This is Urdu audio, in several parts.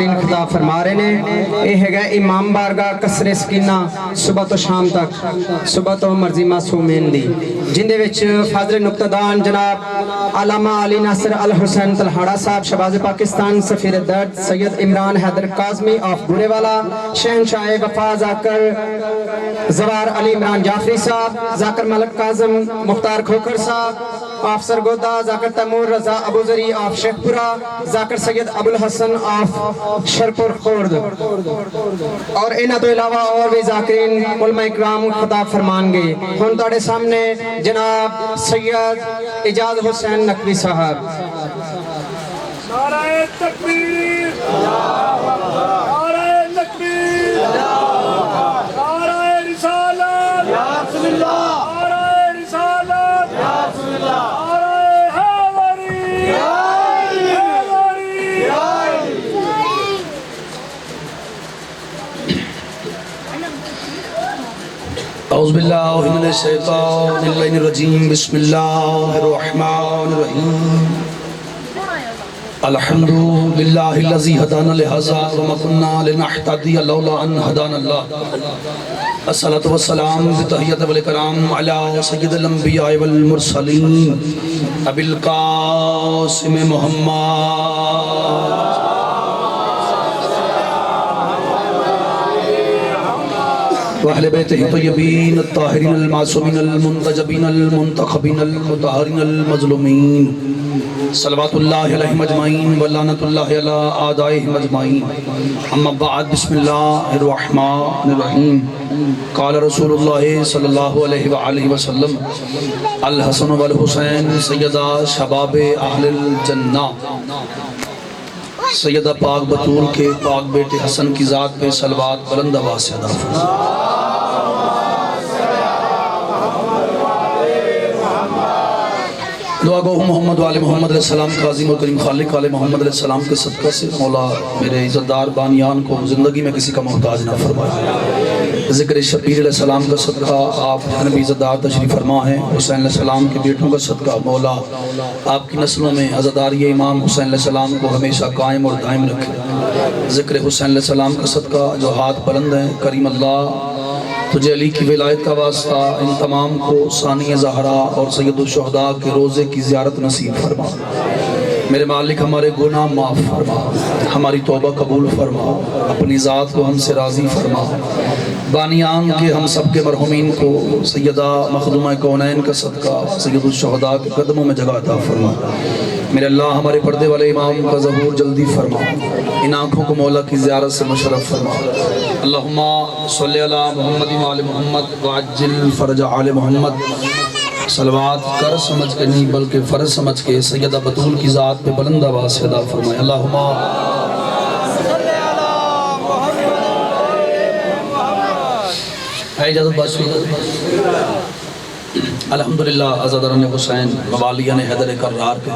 حاضرین خطاب فرما رہے ہیں اے ہے گا امام بارگاہ قصر سکینہ صبح تو شام تک صبح تو مرضی معصومین دی جن دے وچ فاضل نقطدان جناب علامہ علی ناصر الحسین تلہاڑا صاحب شہباز پاکستان سفیر درد سید عمران حیدر کاظمی آف گورے والا شہنشاہ وفا ذاکر زوار علی عمران جعفری صاحب ذاکر ملک کاظم مختار کھوکھر صاحب آف سرگودا ذاکر Taimur Raza Abu Zari of Sheikhupura Zakir Syed Abu al-Hasan of Sherpur خورد اور انہاں تو علاوہ اور بھی ذاکرین علماء اکرام خطاب فرمان گے ہن تاڑے سامنے جناب سید اجاز حسین نقوی صاحب نعرہ تکبیر نعرہ تکبیر نعرہ رسالت یا رسول اللہ نعرہ رسالت یا رسول اللہ نعرہ حیدری یا حیدری اعوذ باللہ من الشیطان الرجیم بسم اللہ الرحمن الرحیم الحمد للہ الذی ہدانا لہذا وما كنا لنہتدی لولا ان ہدانا اللہ الصلاۃ والسلام بتحیۃ والاکرام علی سید الانبیاء والمرسلین ابی القاسم محمد وأهل بيته الطيبين الطاهرين المعصومين المنتجبين المنتخبين المطهرين المظلومين صلوات الله عليهم أجمعين ولعنة الله على أعدائهم أجمعين أما بعد بسم الله الرحمن الرحيم قال رسول الله صلى الله عليه وآله وسلم الحسن والحسين سيدا شباب أهل الجنة سیدہ پاک بطول کے پاک بیٹے حسن کی ذات پہ صلوات بلند آواز سے ادا فرمائیں دعا گو محمد و آل محمد علیہ السلام کا عظیم و کریم خالق آل محمد علیہ السلام کے صدقہ سے مولا میرے عزتدار بانیان کو زندگی میں کسی کا محتاج نہ فرمائے ذکر شبیر علیہ السلام کا صدقہ آپ جتنے بھی عزتدار تشریف فرما ہیں حسین علیہ السلام کے بیٹوں کا صدقہ مولا آپ کی نسلوں میں عزتدار یہ امام حسین علیہ السلام کو ہمیشہ قائم اور دائم رکھے ذکر حسین علیہ السلام کا صدقہ جو ہاتھ بلند ہیں کریم اللہ تجھے علی کی ولایت کا واسطہ ان تمام کو ثانی زہرا اور سید الشہداء کے روزے کی زیارت نصیب فرما میرے مالک ہمارے گناہ معاف فرما ہماری توبہ قبول فرما اپنی ذات کو ہم سے راضی فرما بانیان کے ہم سب کے مرحومین کو سیدہ مخدومہ کونین کا صدقہ سید الشہداء کے قدموں میں جگہ عطا فرما میرے اللہ ہمارے پردے والے امام کا ظہور جلدی فرما ان آنکھوں کو مولا کی زیارت سے مشرف فرما اللہم صلی علی محمد و آل محمد وعجل فرج آل محمد صلوات کر سمجھ کے نہیں بلکہ فرض سمجھ کے سیدہ بطول کی ذات پہ بلند آواز سے ادا فرمائے اللہم صلی علی محمد ہے اجازت باشی الحمدللہ عزادران حسین موالیان حیدر کرار کے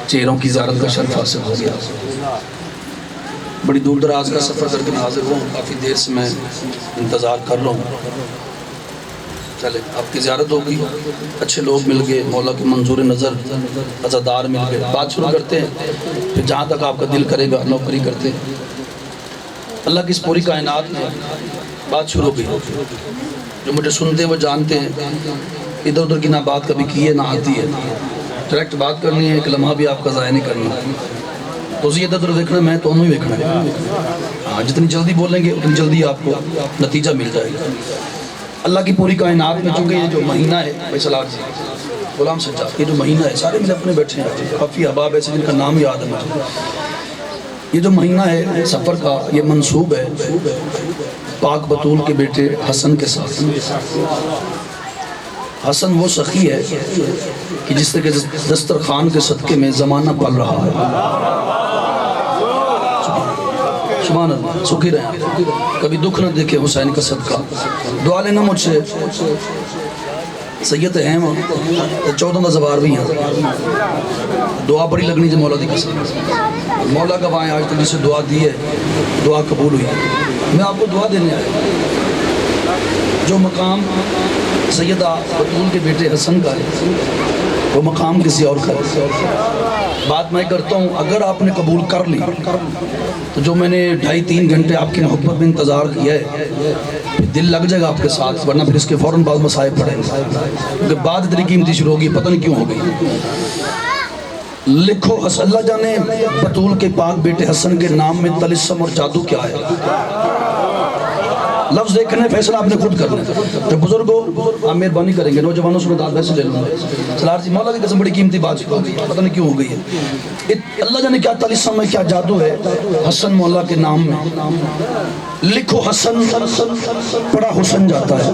چہروں کی زیارت کا شرف حاصل ہو گیا بڑی دور دراز کا سفر کر کے حاضر ہوں کافی دیر سے میں انتظار کر رہا ہوں چلے آپ کی زیارت ہوگی اچھے لوگ مل گئے مولا کی منظور نظر عزادار مل گئے بات شروع کرتے ہیں پھر جہاں تک آپ کا دل کرے گا نوکری کرتے ہیں اللہ کی اس پوری کائنات میں بات شروع ہوگی جو مجھے سنتے وہ جانتے ہیں ادھر ادھر کی نہ بات کبھی کی ہے نہ آتی ہے ڈائریکٹ بات کرنی ہے ایک لمحہ بھی آپ کا ضائع نہیں کرنا تو اسی ادھر ادھر دیکھنا میں تو انہوں ہی دیکھنا ہے ہاں جتنی جلدی بولیں گے اتنی جلدی آپ کو نتیجہ مل جائے گا اللہ کی پوری کائنات میں چونکہ یہ جو مہینہ ہے فیصل جی غلام سجاد یہ جو مہینہ ہے سارے ملے اپنے بیٹھے ہیں کافی احباب ایسے جن کا نام یاد ہے مجھے یہ جو مہینہ ہے سفر کا یہ منسوب ہے پاک بطول کے بیٹے حسن کے ساتھ حسن وہ سخی ہے کہ جس سے کہ دسترخوان کے صدقے میں زمانہ پل رہا ہے سبحان اللہ سکھی رہے کبھی دکھ نہ دیکھے حسین کا صدقہ دعا لینا مجھ سے سید ہیں وہ 14 زبار بھی ہیں دعا بڑی لگنی جو مولا دی قسم مولا کا وہاں آج تک جسے دعا دی ہے دعا قبول ہوئی میں آپ کو دعا دینے آیا جو مقام سیدہ بطول کے بیٹے حسن کا ہے وہ مقام کسی اور کا ہے بات میں کرتا ہوں، اگر آپ نے قبول کر لی تو جو میں نے 2.5-3 گھنٹے آپ کی محبت میں انتظار کیا ہے دل لگ جائے گا آپ کے ساتھ، ورنہ پھر اس کے فوراً بعد مصائب پڑیں گے، کیونکہ بات اتنی قیمتی شروع ہوگی، پتہ نہیں کیوں ہو گئی۔ لکھو اللہ جانے بطول کے پاک بیٹے حسن کے نام میں طلسم اور جادو کیا ہے۔ لفظ دیکھنے فیصلہ آپ نے خود کرنا ہے۔ جو بزرگ ہو آپ مہربانی کریں گے، نوجوانوں سے مدد ویسے لے لوں گا۔ سلار جی مولا کی قسم بڑی قیمتی بات ہو گئی ہے، پتہ نہیں کیوں ہو گئی ہے۔ اللہ جانے کیا طلسم ہے، کیا جادو ہے حسن مولا کے نام میں۔ لکھو حسن بڑا حسن جاتا ہے۔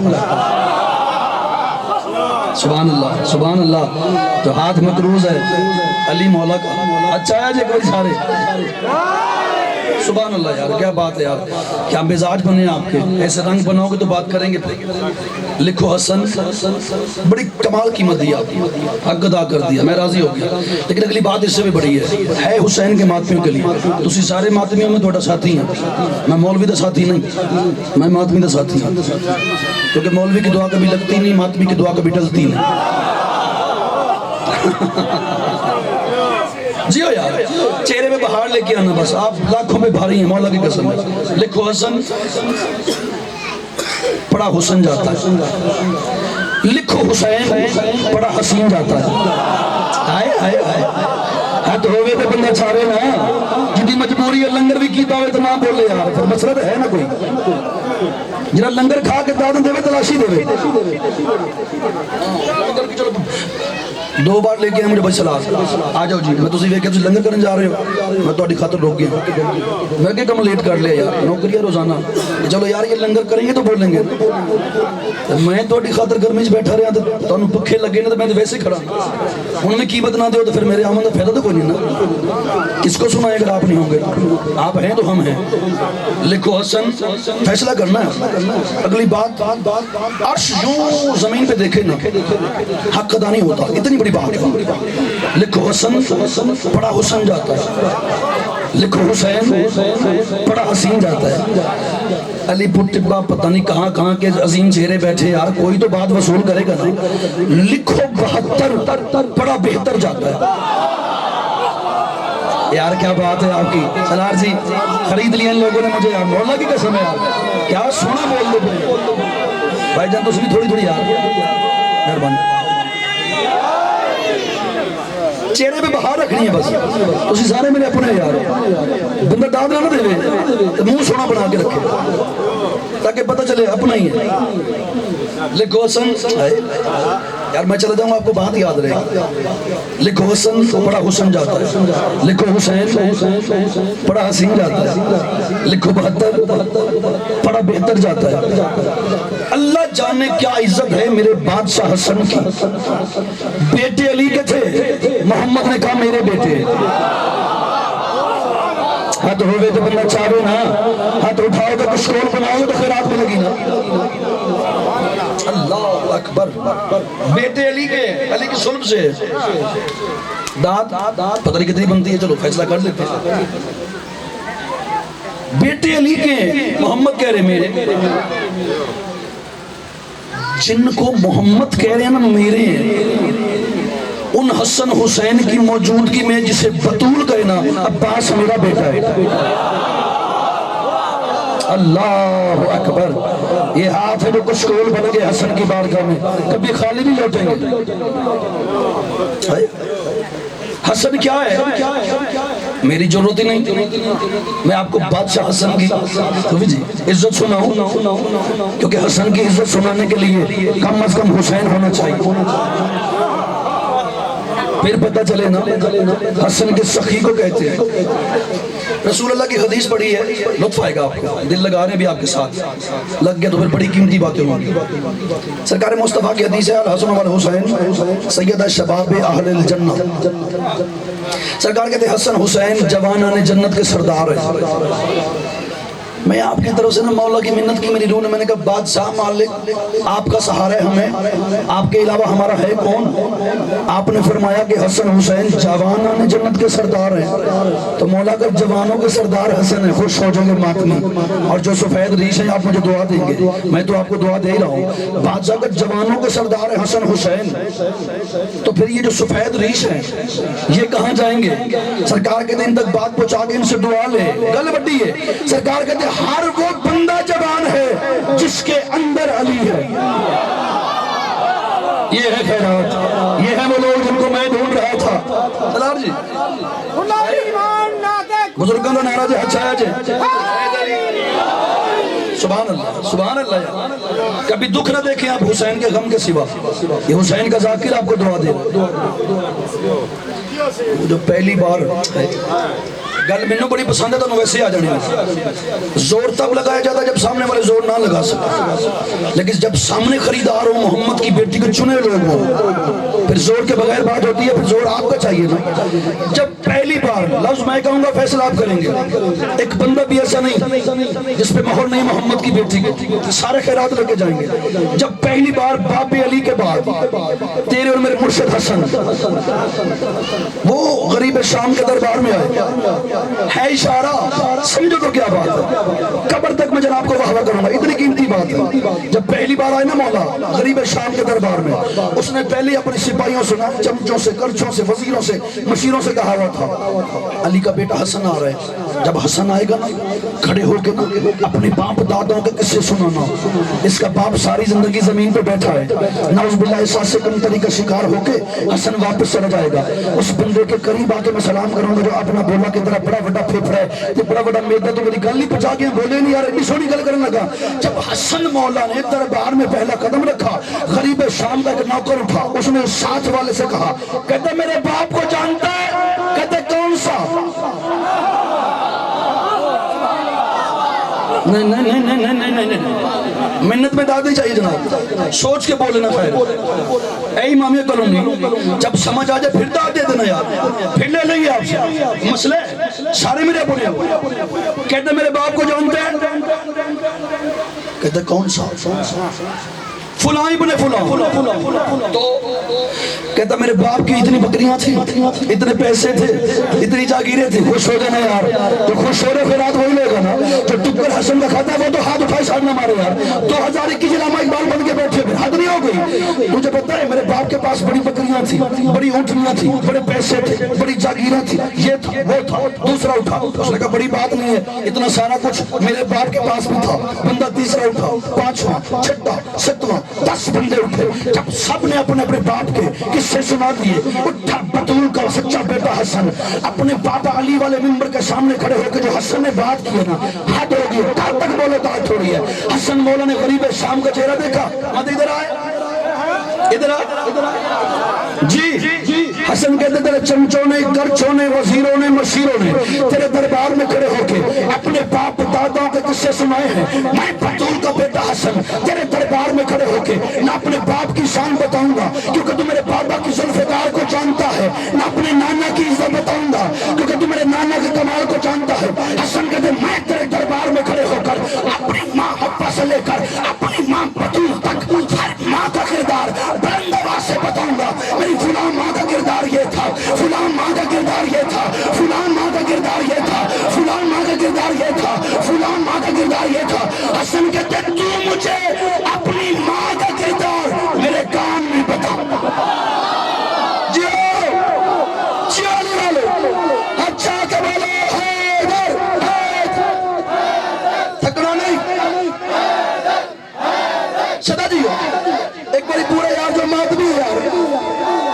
سبحان اللہ سبحان اللہ۔ جو ہاتھ مقروض ہے علی مولا کا، اچھا ہے جی کوئی سارے سبحان اللہ یار، کیا بات ہے یار، کیا مزاج بنے آپ کے، ایسے رنگ بناؤ گے تو بات کریں گے پھر۔ لکھو حسن بڑی کمال قیمت دی آپ، حق ادا کر دیا، میں راضی ہو گیا، لیکن اگلی بات اس سے بھی بڑی ہے حسین کے ماتمیوں کے لیے۔ تسی سارے ماتمیوں میں تھوڑا ساتھی ہیں، میں مولوی دا ساتھی نہیں، میں ماتمی دا ساتھی ہوں، کیونکہ مولوی کی دعا کبھی لگتی نہیں، ماتمی کی دعا کبھی ٹلتی نہیں۔ جی ہو یار، چہرے میں بہار لے کے آنا، بس آپ لاکھوں میں بھاری ہیں، مولا کی قسم ہے۔ لکھو حسن بڑا حسن جاتا ہے۔ لکھو حسین بڑا حسین جاتا ہے۔ آئے آئے آئے ہاتھ ہوئے تو بندہ چھاڑے نا، جدی مجبوری ہے لنگر بھی کیتا ہوئے تو نہ بولے یار، پھر مسئلہ ہے نا کوئی، جنہا لنگر کھا کے دادن دے تلاشی دے۔ دو بار لے کے ہیں مجھے بھائی سلام آ جاؤ جی، میں تسی ویکھے تسی لنگر کرنے جا رہے ہو، میں تو اڈی خاطر روک گیا، میں کہ کم لیٹ کر لیا یار، نوکری ہے روزانہ، چلو یار یہ لنگر کریں گے تو بولیں گے، میں تو اڈی خاطر گرمی بیٹھا رہا تو انہوں پکھے لگے نا تو میں تو ویسے کھڑا، انہوں نے قیمت نہ دیو تو پھر میرے آمن کا فائدہ تو کوئی نہیں نا، کس کو سنائے اگر آپ نہیں ہوں گے، آپ ہیں تو ہم ہیں۔ لکھو حسن فیصلہ کرنا ہے، اگلی بات عرش یوں زمین پہ دیکھے نا حق ادا نہیں ہوتا، اتنی بڑی بات ہے۔ لکھو حسن بڑا حسن جاتا ہے۔ لکھو حسین بڑا حسین جاتا ہے۔ علی پور ٹبا پتہ نہیں کہاں کہاں کے عظیم چہرے بیٹھے، یار کوئی تو بات وصول کرے گا نا۔ لکھو 72 بڑا بہتر جاتا ہے۔ یار کیا بات ہے آپ کی سلار جی، خرید لیا ان لوگوں نے مجھے یار، مولا کی قسم ہے یار، کیا سونا بول دے بھائی جان، تو اس بھی تھوڑی تھوڑی یار مہربانی، چہرے پہ بہار رکھنی ہے بس، تسی سارے میرے اپنے یار، بندہ داد نہ دے منہ سونا بنا کے رکھے تاکہ پتہ چلے اپنا ہی ہے۔ لکھو حسن یار میں چلا جاؤں گا آپ کو بات یاد رہے گی۔ لکھو حسن بڑا حسن جاتا ہے۔ لکھو حسین بڑا حسین جاتا ہے۔ لکھو 72 بڑا بہتر جاتا ہے۔ اللہ جانے کیا عزت ہے میرے بادشاہ حسن کی، بیٹے علی کے تھے، محمد نے کہا میرے بیٹے، ہاتھ ہوئے تو بندہ چاہے نا، ہاتھ اٹھاؤ تو کچھ کول بناؤ تو خیرات میں لگی نا۔ اللہ اکبر، بیٹے علی کے، علی کی صلب سے داد پتہ نہیں کتنی بنتی ہے، چلو فیصلہ کر لیتے ہیں۔ بیٹے علی کے، محمد کہہ رہے میرے، جن کو محمد کہہ رہے ہیں نا میرے ہیں، ان حسن حسین کی موجودگی میں جسے بطول کہے نا، عباس میرا بیٹا ہے۔ اللہ اکبر، یہ ہاتھ ہے جو کچھ کول بن گئے حسن کی بارگاہ میں، کبھی خالی نہیں لوٹیں گے۔ حسن کیا ہے؟ میری ضرورت ہی نہیں، میں آپ کو بادشاہ حسن کی عزت سناؤں، کیونکہ حسن کی عزت سنانے کے لیے کم از کم حسین ہونا چاہیے، پھر پتہ چلے نا حسن کے سخی کو کہتے ہیں۔ رسول اللہ کی حدیث پڑھی ہے، لطف آئے گا آپ کو، دل لگا رہے بھی آپ کے ساتھ، لگ گیا تو پھر بڑی قیمتی باتیں ہوں گی۔ سرکار مصطفیٰ کی حدیث ہے، الحسن والحسین سیدہ شباب اہل الجنہ، سرکار کہتے ہیں حسن حسین جوانان جنت کے سردار ہیں۔ میں آپ کی طرف سے نا مولا کی منت کی میری روح نے, میں نے کہا بادشاہ مالک آپ کا سہارا ہے ہمیں, آپ کے علاوہ ہمارا ہے کون؟ آپ نے فرمایا کہ حسن حسین جوانان جنت کے سردار ہیں. تو مولا اگر جوانوں کے سردار حسن ہیں, خوش ہو جائیں گے ماتمی, اور جو سفید ریش ہیں آپ مجھے دعا دیں گے, میں تو آپ کو دعا دے ہی رہا ہوں. بادشاہ اگر جوانوں کے سردار ہیں حسن حسین, تو پھر یہ جو سفید ریش ہیں یہ کہاں جائیں گے؟ سرکار کے دن تک بات پہنچا کے ان سے دعا لے. گل بڑی ہے, سرکار کہتے ہیں ہر وہ بندہ جوان ہے جس کے اندر علی ہے. یہ ہے خیرات, یہ ہے وہ لوگ جن کو میں ڈھونڈ رہا تھا. سلام جی بزرگوں کا نعرہ جی اچھا ہے جی. سبحان اللہ سبحان اللہ. یار کبھی دکھ نہ دیکھیں آپ حسین کے غم کے سوا, یہ حسین کا ذاکر آپ کو دعا دے. جو پہلی بار گل میں بڑی پسند ہے تو ویسے آ جانے میں. زور تب لگایا جاتا ہے جب سامنے والے زور نہ لگا سکتے, لیکن جب سامنے خریدار ہو, محمد کی بیٹی کو چنے لوگ ہو, پھر زور کے بغیر بات ہوتی ہے. پھر زور آپ کا چاہیے نا. جب پہلی بار لفظ میں کہوں گا فیصلہ آپ کریں گے, ایک بندہ بھی ایسا نہیں جس پہ مہر نہیں محمد کی بیٹی کی, سارے خیرات لے کے جائیں گے. جب پہلی بار باب علی کے بعد تیرے اور میرے مرشد حسن وہ غریب شام کے دربار میں آئے, ہے اشارہ, سمجھو تو کیا بات ہے, قبر تک میں جناب کو واہ کروں گا, اتنی قیمتی بات ہے. جب پہلی بار آئے نا مولا غریب شام کے دربار میں, اس نے پہلے اپنے سپاہیوں سے, چمچوں سے, کرچوں سے, وزیروں سے, مشیروں سے کہا ہوا تھا علی کا بیٹا حسن آ رہا ہے. جب حسن آئے گا نا, کھڑے ہو کے نا اپنے باپ دادوں کے قصے سنانا. اس کا باپ ساری زندگی زمین پہ بیٹھا ہے, نعوذ باللہ احساس سے کمتری کا شکار ہو کے حسن واپس چلا جائے گا. اس بندے کے قریب آ کے میں سلام کروں گا جو اپنا بولا کی طرح بڑا بڑا پھیپڑا ہے, یہ بڑا بڑا میدا, تو میری گل نہیں پہنچا کے بولے نہیں یار, اتنی سونی گل کرنے لگا. جب حسن مولا نے دربار میں پہلا قدم رکھا, غریب شام کا ایک نوکر اٹھا, اس نے ساتھ والے سے کہا, کہتے میرے باپ کو جانتا ہے؟ کہتے کون سا؟ نہیں نہیں نہیں نہیں نہیں نہیں نہیں, منت میں دادی چاہیے جناب, سوچ کے بولنا خیر. اے امامیہ کلونی, جب سمجھ آ جائے پھر داد دے دینا یار, پھر لے لیں گے آپ سے. مسئلے سارے میرے اپنے ہیں. کہتے میرے باپ کو جانتے ہیں؟ کہتے کون سا؟ فلاں ابن فلاں. تو کہتا میرے باپ کی اتنی بکریاں تھیں, اتنے پیسے تھے, اتنی جاگیریں تھیں. خوش ہو جانا یار, جو خوش ہو رہے خیرات وہی لے گا نا. جو ٹکر حسن کا کھاتا ہے وہ تو ہاتھ اٹھائے ساتھ نہ مارے یار. 2021 علامہ اقبال بن کے بیٹھے پھر حد نہیں ہو گئی. مجھے پتا ہے میرے باپ کے پاس بڑی بکریاں تھیں, بڑی اونٹنیاں تھیں, بڑے پیسے تھے, بڑی جاگیریں تھیں, یہ تھا وہ تھا. دوسرا اٹھا, اس نے کہا بڑی بات نہیں ہے, اتنا سارا کچھ میرے باپ کے پاس بھی تھا. بندہ تیسرا اٹھا, پانچواں, چھٹا, ستواں, 10 بندے اٹھے. جب سب نے اپنے اپنے باپ کے قصے سنا دیے, اٹھا بطول کا سچا بیٹا حسن اپنے بابا علی والے ممبر کے سامنے کھڑے ہو کے جو حسن نے بات کی نا, حد ہو گئی. کہاں تک بولے تو حد تھوڑی ہے. حسن مولا نے غریب شام کا چہرہ دیکھا, مت ادھر آئے, ادھر آ جی. حسن کہتے تیرے چمچوں نے, کرچوں نے, وزیروں نے, مشیروں نے تیرے دربار میں کھڑے ہو کے اپنے باپ دادوں کے قصے سنائے ہیں. میں بطول کا بیٹا حسن تیرے دربار میں کھڑے ہو کے نہ اپنے باپ کی شان بتاؤں گا کیونکہ تو میرے بابا کی ذوالفقار کو جانتا ہے, نہ اپنے نانا کی عزت بتاؤں گا کیونکہ تو میرے نانا کے کمال کو جانتا ہے. حسن کہتے میں تیرے دربار میں کھڑے ہو کر اپنی ماں حبہ سے لے کر اپنی ماں بطول تک ہر ماں کا کردار بلند آواز سے بتاؤں گا. میری فلاں ماں کا کردار یہ تھا, فلاں ماں کا کردار یہ تھا, فلاں ماں کا کردار یہ تھا, فلاں ماں کا کردار یہ تھا, فلاں ماں کا کردار یہ تھا. حسن کہتے تو مجھے اپنی ماں کا کردار میرے کان میں بتا. اچھا کہ بولو حیدر, تھکنا نہیں. صدا جی ایک باری پورا یار جو مات بھی یار,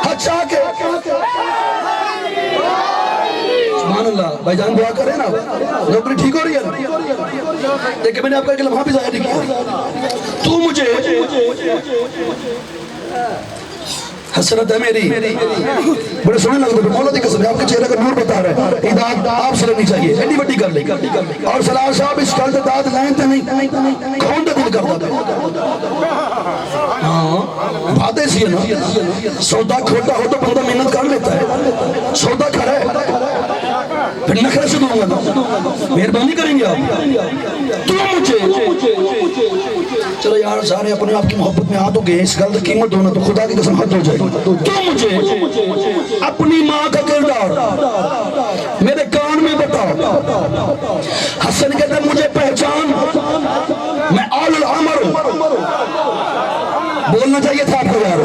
اچھا کہ سبحان اللہ. بھائی جان دعا کریں نا, نوکری ٹھیک ہو رہی ہے نا. دیکھیں میں نے آپ کا ایک لمحہ بھی ظاہر نہیں کیا. تو مجھے حسرت ہے میری, بڑے سونے لگتے ہیں. مولا دی قسم آپ کے چہرے کا نور بتا رہے ہیں, ہدایت آپ سے لگنی چاہیے. ایڈی بڑی کر لیں. اور سلام صاحب اس کل داد لائن تے نہیں کون دا دل کرتا ہے. ہاں باتیں سی ہے نا, سودا کھوٹا ہو تو بندہ محنت کر لیتا ہے, سودا کھڑا ہے پھر نخرے سے دوں گا مہربانی کریں گے آپ تو مجھے چلو یار سارے اپنے آپ کی محبت میں آ تو گئے اس گل کی قیمت ہونا تو خدا کی قسم حد ہو جائے تو مجھے اپنی ماں کا کردار میرے کان میں بتا حسن کہتا ہے مجھے پہچان میں آل العمر ہوں بولنا چاہیے تھا آپ کو یار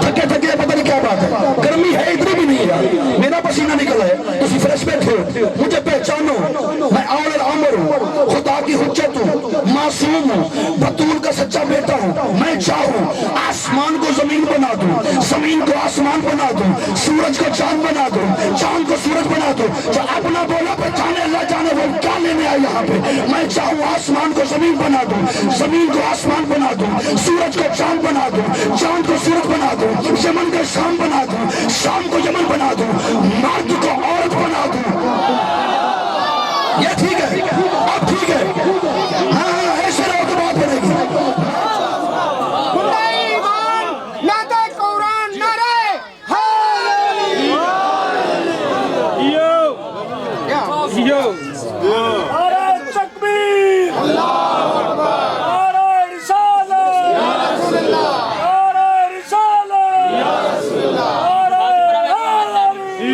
تھکے تھکے پتہ نہیں کیا بات ہے گرمی ہے ادھر بھی نہیں ہے میرا پسینہ نکلا ہے تسی فریش بیٹھے ہو مجھے پہچانو میں آل العمر ہوں خدا کی حجت ہوں معصوم ہوں بطول کا سچا بیٹا ہوں میں چاہوں آسمان کو زمین بنا دوں زمین کو آسمان بنا دوں سورج کو چاند بنا دوں چاند کو سورج بنا دوں جو اپنا بولا پہچانے اللہ جانے وہ کیا لینے آئے یہاں پہ میں چاہوں آسمان کو زمین بنا دوں زمین کو آسمان بنا دوں سورج کو چاند بنا دوں چاند کو سورج بنا دوں یمن کو شام بنا دوں شام کو یمن بنا دوں مرد کو عورت بنا دوں یہ ٹھیک ہے اب ٹھیک ہے ہاں ایسے رہو تو بات بنے گی نعرہ تکبیر نعرہ رسالت نعرہ رسالت نعرہ حیدری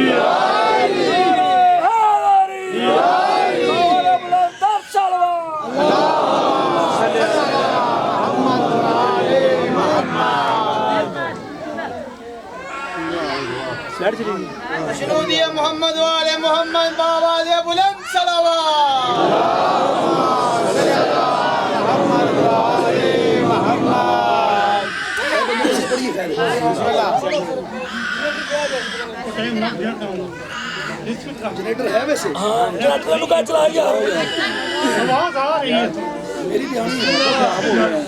نعرہ بلند سلوات مشنودی محمد والے محمد بآواز بلند صلوات جنریٹر ہے ویسے جنریٹر لگا چلا گیا میری بھی آنی ہے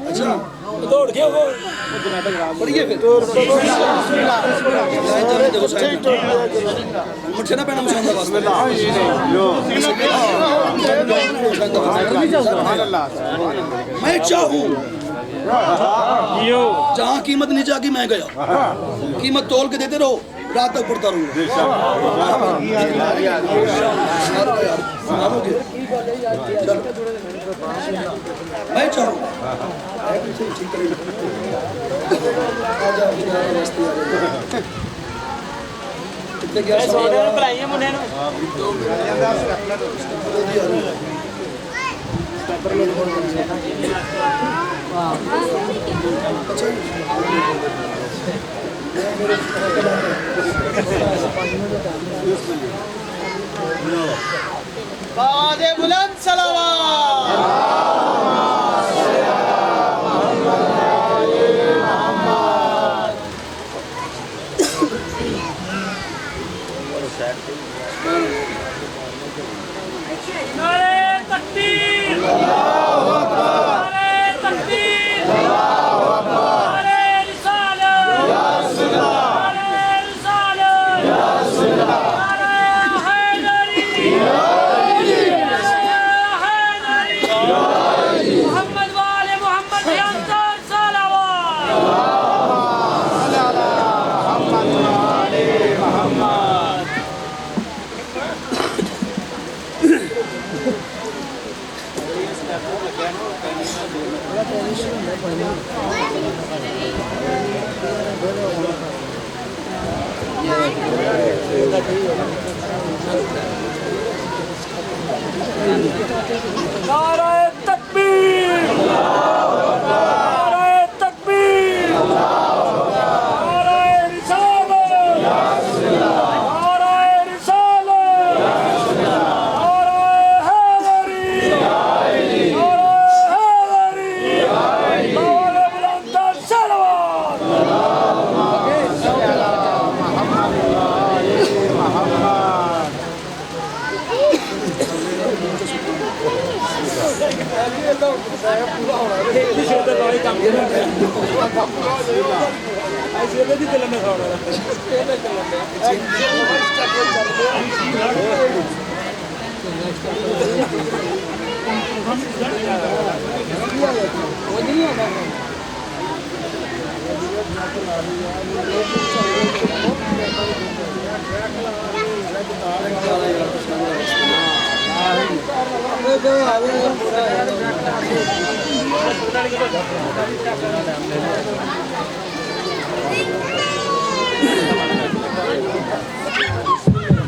اچھا دوڑ کے وہ پڑھئے پھر مٹھے نہ پہنا مشاہدہ واسطہ میں چاہوں جہاں قیمت نہیں جاگی میں گیا قیمت تول کے دیتے رہو رات تک پڑھتا رہوں میں چاہوں بآواز بلند صلوات نعرہ تکبیر نعرہ تکبیر نعرہ رسالت نعرہ رسالت نعرہ حیدری محمد والے محمد انصار صلوات نعرہ تکبیر نعرہ تکبیر نعرہ رسالت نعرہ رسالت نعرہ حیدری نعرہ حیدری نعرہ بلند صلوات Thank you.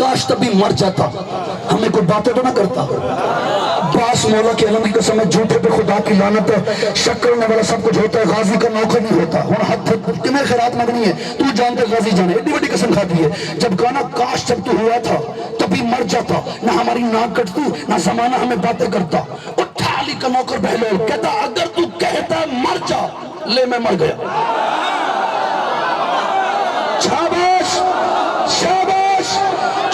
کاش تب بھی مر جاتا، ہمیں کوئی باتیں تو نہ کرتا۔ باس مولا کے علم کی قسم ہے، جھوٹے پہ خدا کی لعنت ہے، شک کرنے والا سب کچھ ہوتا ہے، غازی کا نوکر نہیں ہوتا۔ ہن حد کنے خیرات مگنی ہے، تو جانتے غازی جانے، اتنی بڑی قسم کھاتی ہے۔ جب کہنا کاش جب تو ہوا تھا تبھی مر جاتا، نہ ہماری ناک کٹتی نہ زمانہ ہمیں باتیں کرتا۔ اٹھا علی کا نوکر بہلول کہتا اگر تو کہتا مر جا، لے میں مر گیا۔ شاباش شاباش،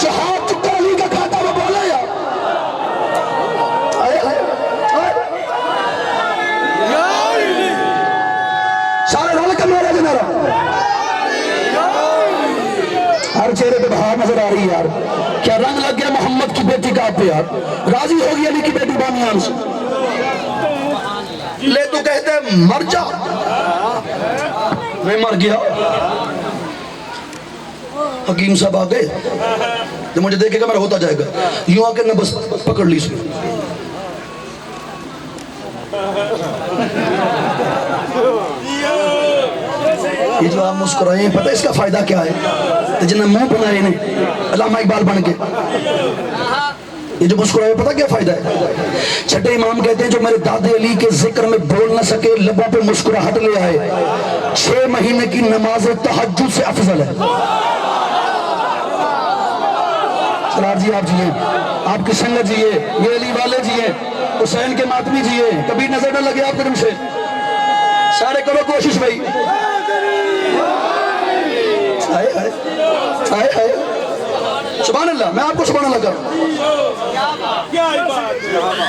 جو ہاتھ چکا علی کا کھاتا وہ بولا یا سارے رل کے میرا جنرا، ہر چہرے پہ بہار نظر آ رہی ہے یار، کیا رنگ لگ گیا محمد کی بیٹی کا آپ پہ یار، راضی ہو گئی علی کی بیٹی بانیان سے۔ لے تو کہتے ہیں مر جا، میں مر گیا۔ حکیم صاحب آ گئے، جب مجھے دیکھے گا میرا ہوتا جائے گا، یوں آ کے نہ بس پکڑ لی اس نے۔ یہ جو آپ مسکرائے ہیں پتہ اس کا فائدہ کیا ہے؟ جنہیں منہ بنائے انہیں علامہ اقبال بن کے، یہ جو مسکرائے پتہ کیا فائدہ ہے؟ چھٹے امام کہتے ہیں جو میرے دادے علی کے ذکر میں بول نہ سکے لبوں پہ مسکراہٹ لے آئے، 6 مہینے کی نماز تہجد سے افضل ہے۔ سرار جی آپ جیئے، آپ کی سنگت جیئے، یہ علی والے جیئے، حسین کے ماتمی جیئے، کبھی نظر نہ لگے آپ قدم سے، سارے کرو کوشش بھائی۔ آئے آئے آئے آئے سبحان اللہ، میں آپ کو سبحان اللہ کروں،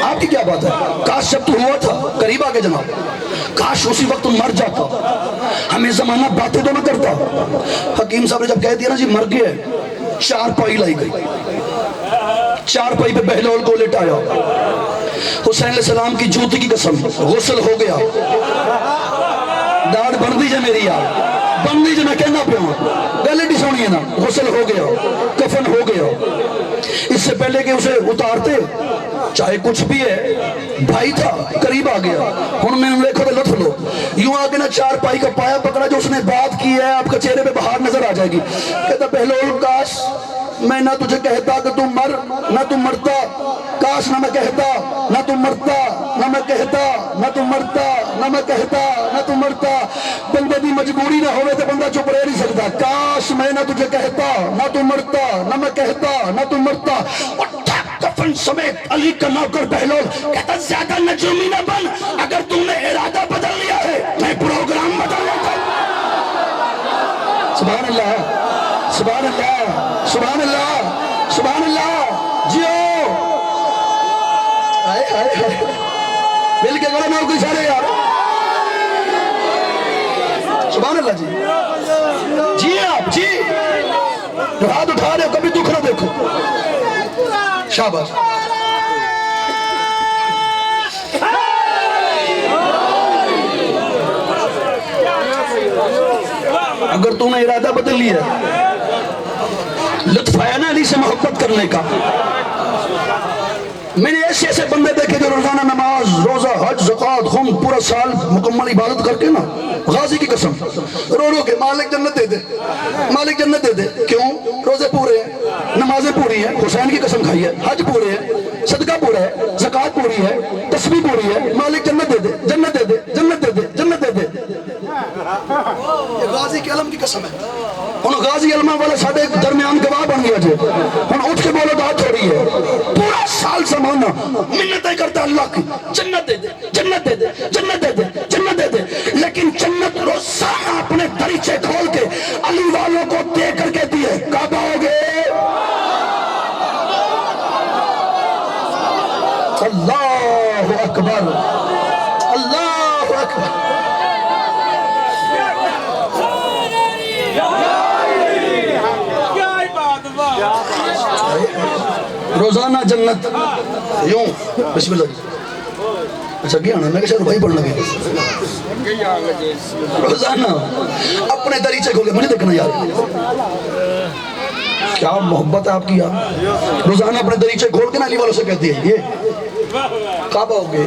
آپ کی کیا بات ہے؟ کاش جب تو ہوا تھا قریب آگے جناب، کاش اسی وقت تو مر جاتا، ہمیں زمانہ باتیں تو نہ کرتا۔ حکیم صاحب نے جب کہہ دیا نا جی مر گئے، 4 پائی لائی گئی، 4 پائی پہ بہلول کو لٹایا، حسین علیہ السلام کی جوتی کی قسم غسل ہو گیا، داڑھ بن دیجئے میری یار، بن دیجئے میں کہنا پہ ہوں، گلیٹی سونی ہے نا، غسل ہو گیا، کفن ہو گیا۔ اس سے پہلے کہ اسے اتارتے چاہے کچھ بھی ہے، بھائی تھا قریب آ گیا، ہن میں نے دیکھو تو لطف لو، یوں آگے نا 4 پائی کا پایا پکڑا جو اس نے بات کی ہے، آپ کا چہرے پہ بہار نظر آ جائے گی۔ کہتا بہلول کاش میں نہ تجھے کہتا کہ تم مر نہ تم مرتا، کاش نہ میں کہتا نہ تم مرتا، نہ میں کہتا نہ تم مرتا، نہ میں کہتا نہ تم مرتا، بندے دی مجبوری نہ ہوئے تو بندہ چپ رہ نہیں سکتا، کاش میں نہ تجھے کہتا نہ تم مرتا، نہ میں کہتا نہ تم مرتا۔ اٹھا کفن سمیت علی کا نوکر بہلول کہتا زیادہ نجومی نہ بن، اگر تم نے ارادہ بدل لیا ہے میں پروگرام بدل لیتا ہوں۔ سبحان اللہ سبحان اللہ سبحان اللہ سبحان اللہ، جیو آئے آئے آئے مل کے کرو نا کوئی سارے یار، سبحان اللہ جی جی آپ جی ہاتھ اٹھا رہے ہو کبھی دکھ نہ دیکھو، شاباش۔ اگر تم نے ارادہ بدل لیا، لطف آیا نا علی سے محبت کرنے کا۔ میں نے ایسے ایسے بندے دیکھے جو روزانہ نماز روزہ حج زکوٰۃ خم پورا سال مکمل عبادت کر کے نا، غازی کی قسم رو رو کے مالک جنت دے دے مالک جنت دے دے، کیوں؟ روزے پورے ہیں، نمازیں پوری ہیں، حسین کی قسم کھائی ہے، حج پورے ہے، صدقہ پورا ہے، زکوٰۃ پوری ہے، تسبیح پوری ہے، مالک جنت دے دے جنت دے دے جنت دے دے جنت دے دے۔ یہ غازی کے علم کی قسم ہے، ان غازی علمہ والے ساڑھے درمیان گواہ بن گیا جے، ان اٹھ کے بولو بات ہو رہی ہے، پورا سال زمانہ منتیں کرتا اللہ کی جنت دے دے جنت دے دے جنت دے دے جنت دے دے، لیکن جنت روزانہ اپنے دریچے کھول کے علی والوں کو دے کر کے دیے، کب آؤ گے؟ اللہ اکبر اللہ اکبر۔ روزانہ جنت یوں بسم اللہ جی، اچھا کیا نا میں کہ شاید بھائی پڑھ لگے، روزانہ اپنے دریچے کھول کے مجھے دیکھنا یار، کیا محبت ہے آپ کی یار، روزانہ اپنے دریچے کھول کے نا علی والوں سے کہتی ہے یہ کعبہ ہو گئے،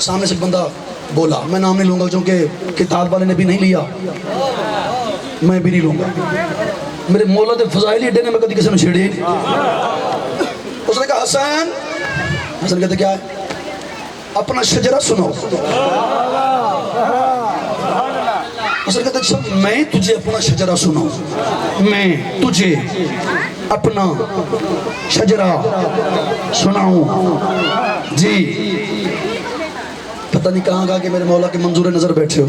سامنے سے ایک بندہ بولا، میں نام نہیں لوں گا چونکہ کتاب والے نے بھی نہیں لیا، میں بھی نہیں لوں گا، میرے مولا دے فضائل ایڈے نے میں کدی کسی نے چھیڑے ہی نہیں۔ اس نے کہا حسن، حسن کہتے کیا ہے؟ اپنا شجرہ سناؤ۔ حسن کہتے اچھا میں تجھے اپنا شجرہ سناؤں، میں تجھے اپنا شجرہ سناؤں جی۔ پتہ نہیں کہاں کہا کہ میرے مولا کے منظور نظر بیٹھے ہو،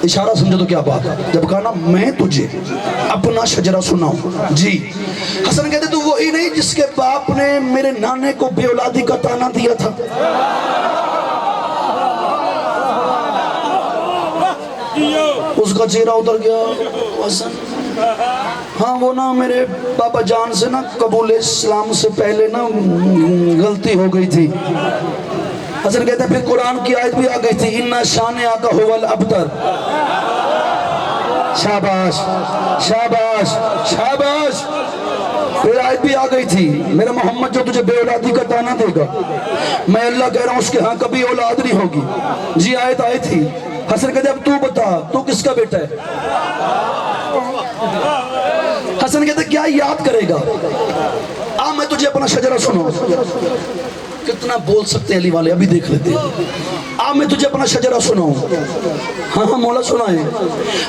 اشارہ سمجھو تو کیا بات ہے، جب کہا نا میں تجھے اپنا شجرہ سناؤں جی۔ حسن کہتے تو وہی نہیں جس کے باپ نے میرے نانے کو بے اولادی کا تانا دیا تھا؟ اس کا چہرہ اتر گیا، حسن ہاں وہ نا میرے بابا جان سے نا قبول اسلام سے پہلے نا غلطی ہو گئی تھی۔ حسن کہتے ہیں پھر قرآن کی آیت بھی آ گئی تھی، اِنَّا شَانِئَكَ هُوَ الْأَبْتَرُ۔ شاباش شاباش شاباش، پھر آیت بھی آ گئی تھی، میرا محمد جو تجھے بے اولادی کا تانا دے گا، میں اللہ کہہ رہا ہوں اس کے ہاں کبھی اولاد نہیں ہوگی جی، آیت آئی تھی۔ حسن کہتے اب تو بتا تو کس کا بیٹا ہے؟ حسن کہتے کیا یاد کرے گا؟ میں تجھے اپنا شجرہ سناؤں۔ کتنا بول سکتے ہیں علی والے، ابھی دیکھ لیتے ہیں۔ میں تجھے اپنا شجرہ سناؤں۔ ہاں ہاں مولا سنائے۔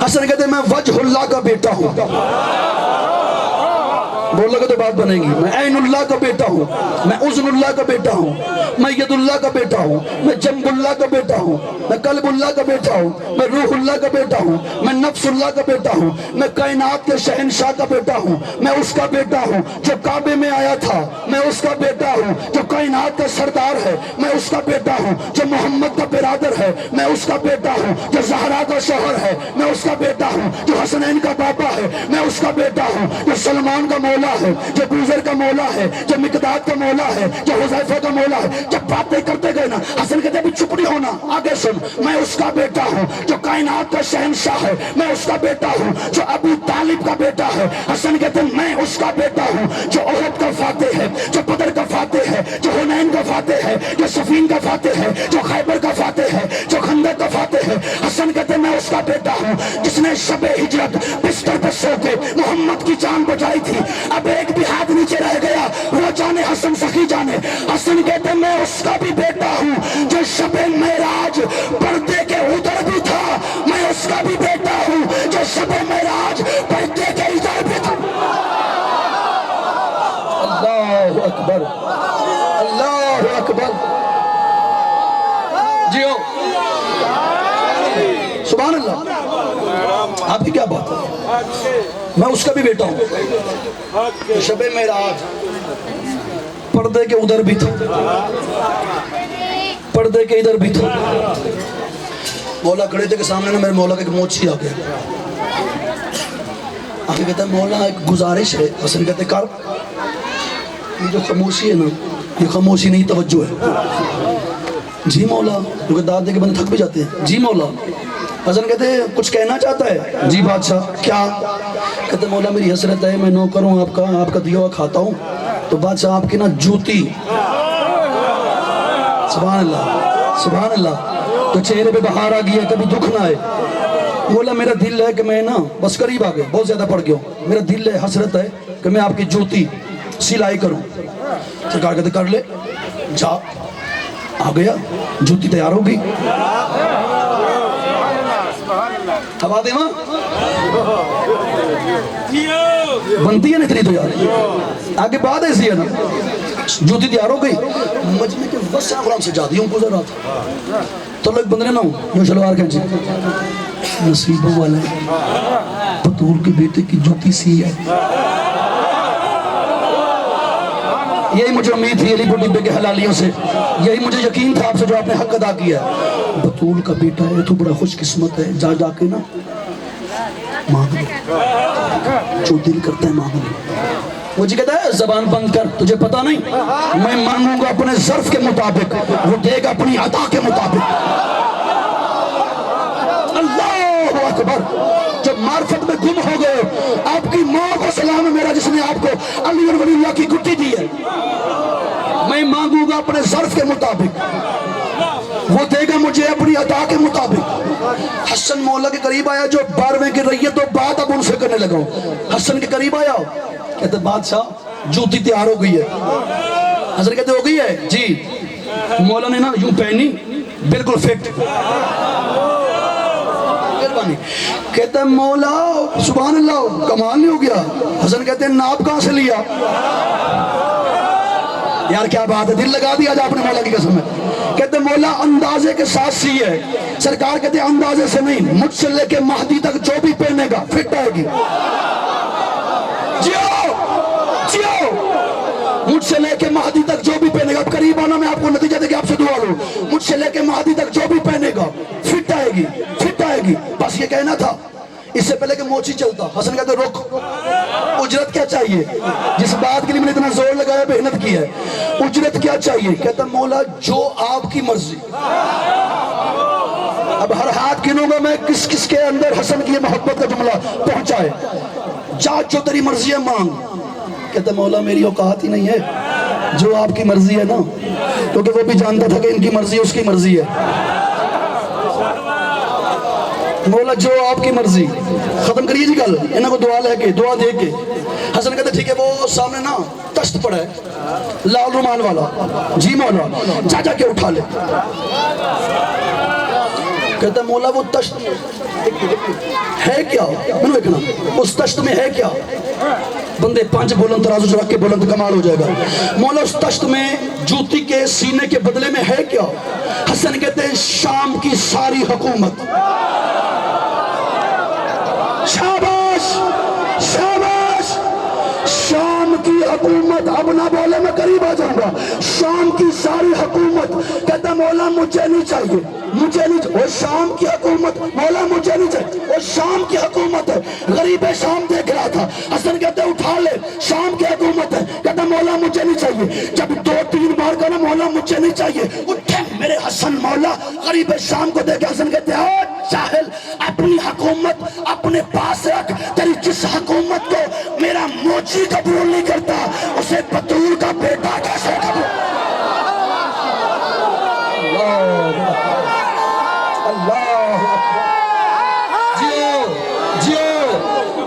حسن کہتے میں وجہ اللہ کا بیٹا ہوں، بولو گے تو بات بنے گی، میں عین اللہ کا بیٹا ہوں، میں اذن اللہ کا بیٹا ہوں، میں ید اللہ کا بیٹا ہوں، میں جنب اللہ کا بیٹا ہوں، میں قلب اللہ کا بیٹا ہوں، میں روح اللہ کا بیٹا ہوں، میں نفس اللہ کا بیٹا ہوں، میں کائنات کے شہنشاہ کا بیٹا ہوں، میں اس کا بیٹا ہوں جو کعبے میں آیا تھا، میں اس کا بیٹا ہوں جو کائنات کا سردار ہے، میں اس کا بیٹا ہوں جو محمد کا برادر ہے، میں اس کا بیٹا ہوں جو زہرا کا شوہر ہے، میں اس کا بیٹا ہوں جو حسنین کا پاپا ہے، میں اس کا بیٹا ہوں جو سلمان کا مولا ہے، جو بوزر کا مولا ہے، جو مقداد کا مولا ہے، جو حذیفہ کا مولا ہے۔ جب باتیں کرتے گئے نا حسن کہتے ابھی چپ نہیں ہونا، آگے سن، میں اس کا بیٹا ہوں جو کائنات کا شہنشاہ ہے، میں اس کا بیٹا ہوں جو ابو طالب کا بیٹا ہے۔ حسن کہتے میں اس کا بیٹا ہوں جو احد کا فاتح ہے، جو بدر کا فاتح ہے، جو حنین کا فاتح ہے، جو صفین کا فاتح ہے، جو خیبر کا فاتح ہے، جو خندق کا فاتح ہے۔ حسن کہتے میں اس کا بیٹا ہوں جس نے شب ہجرت بستر پر سو کے محمد کی جان بچائی تھی، اب ایک بھی ہاتھ نیچے رہ گیا، وہ جانے حسن سخی جانے۔ حسن کہتے میں اس کا بھی بیٹا ہوں جو شب معراج پردے کے ادھر بھی تھا، میں اس کا بھی بیٹا ہوں جو شب معراج پردے کے ادھر بھی تھا۔ اللہ اکبر، اللہ اکبر، جیو سبحان اللہ۔ آپ کی کیا بات ہے، میں اس کا بھی بیٹا ہوں شب معراج پردے کے ادھر بھی تھا، پردے کے ادھر بھی تھا۔ مولا کھڑے تھے کہ سامنے نا میرے مولا کا ایک موچی آ گیا، آگے کہتا ہے مولا ایک گزارش ہے۔ حسن کہتے کر، یہ جو خاموشی ہے نا یہ خاموشی نہیں توجہ ہے۔ جی مولا، کیونکہ داد دے کے بندے تھک بھی جاتے ہیں۔ جی مولا۔ حسن کہتے کچھ کہنا چاہتا ہے؟ جی بادشاہ۔ کیا؟ کہتے مولا میری حسرت ہے، میں نوکر ہوں آپ کا دیا ہوا کھاتا ہوں، تو بادشاہ آپ کی نا جوتی، سبحان اللہ سبحان اللہ، تو چہرے پہ بہار آ گئی ہے، کبھی دکھ نہ آئے۔ مولا میرا دل ہے کہ میں نا بس قریب آ گئے، بہت زیادہ پڑ گیا ہوں، میرا دل ہے، حسرت ہے کہ میں آپ کی جوتی سلائی کروں۔ سرکار کہتے کر لے، جا۔ آ گیا، جوتی تیار ہو گئی۔ ہوا دے ماں بنتی ہے نا اتنی تو یار، آگے بات ایسی ہے نا، جوتی تیار ہو گئی۔ مجمع کے وسع غلام سے جا دیا گزر رہا تھا، تو لوگ بندرے نہ ہوں جو شلوار کھینچے، نصیبوں والے بطول کے بیٹے کی جوتی سی ہے۔ یہی مجھے امید تھی علی بڑی بے کے حلالیوں سے، یہی مجھے یقین تھا آپ سے جو آپ نے حق ادا کیا ہے۔ بطول کا بیٹا ہے تو بڑا خوش قسمت ہے، جا جا کے نا مانگ لو، جو دل کرتا ہے مانگ لو۔ وہ جی کہتا ہے زبان بند کر، تجھے پتا نہیں میں مانگوں گا اپنے ظرف کے مطابق، وہ دے گا اپنی عطا کے مطابق۔ اللہ اکبر۔ جب معرفت میں گم ہو گئے، آپ کی ماں کو سلام ہے میرا جس نے آپ کو علی اور ولی اللہ کی گٹی دی ہے۔ میں مانگوں گا اپنے ظرف کے مطابق، وہ دے گا مجھے اپنی عطا کے مطابق۔ حسن مولا کے قریب آیا جو 12ویں کی ریت، تو بات اب ان سے کرنے لگا ہوں۔ حسن کے قریب آیا، کہتے بادشاہ جوتی تیار ہو گئی ہے۔ حسن کہتے ہو گئی ہے جی۔ مولا نے نا یوں پہنی، بالکل فٹ۔ کہتے ہیں مولا سبحان اللہ کمال نہیں ہو گیا۔ حسن کہتے ہیں ناپ کہاں سے لیا؟ یار کیا بات ہے، دل لگا دیا جا اپنے مولا کی قسم ہے۔ کہتے ہیں مولا اندازے کے ساتھ سی ہے۔ سرکار کہتے ہیں اندازے سے نہیں، مجھ سے لے کے مہدی تک جو بھی پہنے گا فٹ آئے گی۔ جیو جیو، مجھ سے لے کے مہدی تک جو بھی پہنے گا، اب قریب آنا میں آپ کو نتیجہ دے کے آپ سے دعا لوں، مجھ سے لے کے مہدی تک جو بھی پہنے گا فٹ آئے گی، فٹ آئے گی۔ بس یہ کہنا تھا، اس سے پہلے کہ موچی چلتا۔ حسن کہتے رک، اجرت کیا چاہیے؟ جس بات کے لیے میں نے اتنا زور لگایا محنت کی ہے، اجرت کیا چاہیے؟ کہتا مولا جو آپ کی مرضی۔ اب ہر ہاتھ گنوں گا میں کس کس کے اندر حسن کی محبت کا جملہ پہنچائے۔ جا جو تیری مرضی ہے مانگ۔ کہتا مولا میری اوقات ہی نہیں ہے، جو آپ کی مرضی ہے نا، کیونکہ وہ بھی جانتا تھا کہ ان کی مرضی اس کی مرضی ہے۔ مولا جو آپ کی مرضی، ختم کریے جی گل، انہوں کو دعا لے کے دعا دے کے۔ حسن کہتے ٹھیک ہے، وہ سامنے نا تشت پڑا ہے لال رومال والا، جی مولا جا جا کے اٹھا لے۔ کہتا مولا وہ تشت ہے کیا؟ میں نے دیکھنا اس تشت میں ہے کیا؟ بندے 5 بلند ترازو جو رکھ کے بلند کمال ہو جائے گا۔ مولا اس تشت میں جوتی کے سینے کے بدلے میں ہے کیا؟ حسن کہتے ہیں شام کی ساری حکومت۔ شاباش شاباش، شام کی حکومت۔ اب نہ بولے میں قریب آ جاؤں گا۔ شام کی ساری حکومت۔ کہتا مولا مجھے نہیں چاہیے، مجھے نہیں چاہیے وہ شام کی حکومت، مولا مجھے نہیں چاہیے وہ شام کی حکومت ہے۔ غریب شام دیکھ رہا تھا، حسن کہتے اٹھا لے شام کی حکومت ہے۔ کہتا مولا مجھے نہیں چاہیے۔ جب 2-3 بار کہا مولا مجھے نہیں چاہیے، اٹھے میرے حسن مولا غریب شام کو دیکھ حسن کہتے ہیں جاہل، اپنی حکومت اپنے پاس رکھ، تیری جس حکومت کو میرا موچی قبول نہیں کرتا اسے بطول کا بیٹا کیسے قبول؟ اللہ جیو جیو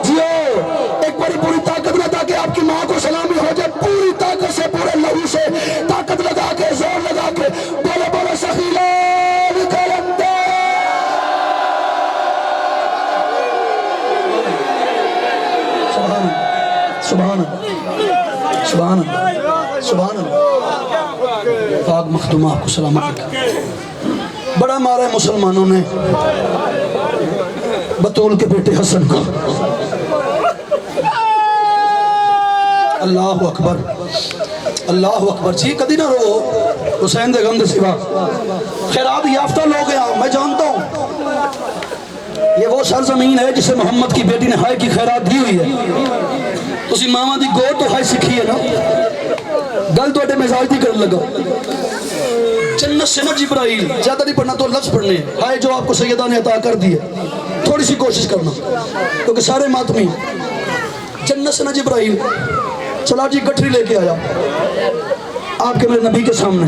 جیو، ایک بڑی پوری طاقت لگا کے آپ کی ماں کو سلامی ہو جائے، پوری طاقت سے پورے لہو سے طاقت لگا کے زور لگا کے بولے بولے سخی لال کلندر۔ سبحان سبحان سبحان پاک مخدوم آپ کو سلامت رکھے۔ بڑا مارا ہے مسلمانوں نے بطول کے بیٹے حسن کو۔ اللہ اکبر اللہ اکبر جی، کدی نہ رو حسین دے غم دے سوا۔ خیرات یافتہ لوگ ہیں، میں جانتا ہوں یہ وہ سرزمین ہے جسے محمد کی بیٹی نے ہائے کی خیرات دی ہوئی ہے۔ تسی ماما دی گو تو ہائے سکھی ہے نا، گل تو اٹے مزاج دی کرن لگا۔ جنت سے نا جبرائیل، زیادہ نہیں پڑھنا تو لفظ پڑھنے ہائے جو آپ کو سیدہ نے عطا کر دی ہے، تھوڑی سی کوشش کرنا کیونکہ سارے ماتمی۔ جنت سے نا جبرائیل چلا جی گٹھری لے کے آیا آپ کے میرے نبی کے سامنے،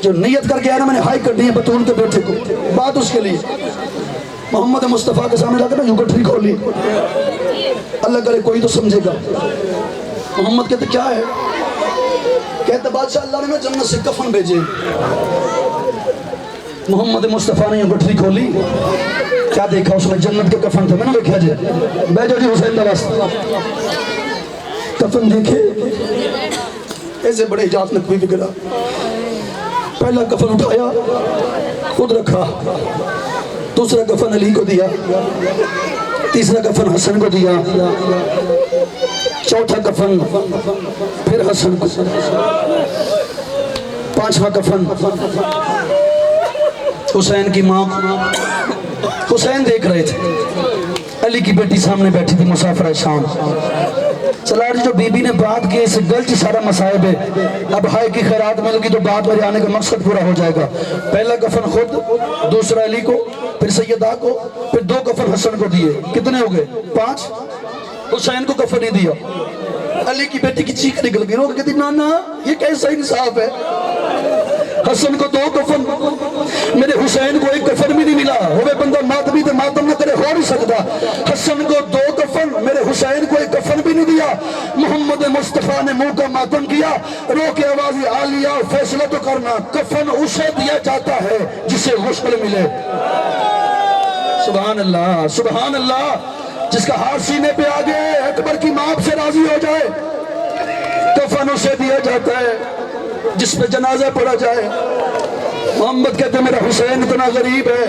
جو نیت کر کے آیا نا میں نے ہائے کر دی ہے بطول کے بیٹے کو، بات اس کے لیے محمد مصطفیٰ کے سامنے جاتے نا یوں گٹھری کھولی، اللہ کرے کوئی تو سمجھے گا۔ محمد کہتے کیا ہے؟ کہتے بادشاہ اللہ نے نا جنت سے کفن بھیجے۔ محمد مصطفیٰ نے یوں گٹھری کھولی، کیا دیکھا اس میں؟ جنت کے کفن تھے۔ میں نے دیکھا جی بیجو جی حسین دراست کفن دیکھے، ایسے بڑے اجاز نے کوئی بگڑا۔ پہلا کفن اٹھایا خود رکھا، دوسرا کفن علی کو دیا، تیسرا کفن حسن کو دیا، چوتھا کفن پھر حسن کو، پانچواں کفن حسین کی ماں کو۔ حسین دیکھ رہے تھے، علی کی بیٹی سامنے بیٹھی تھی مسافر شام۔ چلا جو بی بی نے بات کی اس گلچ سارا مسائب ہے، اب ہائے کی خیرات مل گی تو بات میرے آنے کا مقصد پورا ہو جائے گا۔ پہلا کفن خود، دوسرا علی کو، پھر سیدہ کو، پھر 2 کفن حسن کو دیے۔ کتنے ہو گئے؟ 5۔ حسین کو کفن نہیں دیا، علی کی بیٹی کی چیخ نکل گئی، رو کے کہتی نانا یہ کیسا انصاف ہے؟ حسن کو 2 کفن، میرے حسین کو 1 کفن بھی نہیں ملا، ہوئے بندہ ماتمی تے ماتم نہ کرے ہو نہیں سکتا۔ حسن کو 2 کفن، میرے حسین کو 1 کفن بھی نہیں دیا۔ محمد مصطفیٰ نے منہ کا ماتم کیا، رو کے آوازی عالیہ فیصلہ تو کرنا، کفن اسے دیا جاتا ہے جسے غسل ملے۔ سبحان اللہ سبحان اللہ، جس کا ہاتھ سینے پہ آگے اکبر کی ماں سے راضی ہو جائے، کفن اسے دیا جاتا ہے جس پہ جنازہ پڑھا جائے۔ محمد کہتے ہیں میرا حسین اتنا غریب ہے،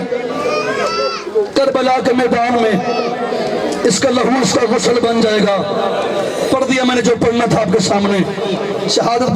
کربلا کے میدان میں اس کا لہو اس کا غسل بن جائے گا۔ پڑھ دیا میں نے جو پڑھنا تھا آپ کے سامنے، شہادت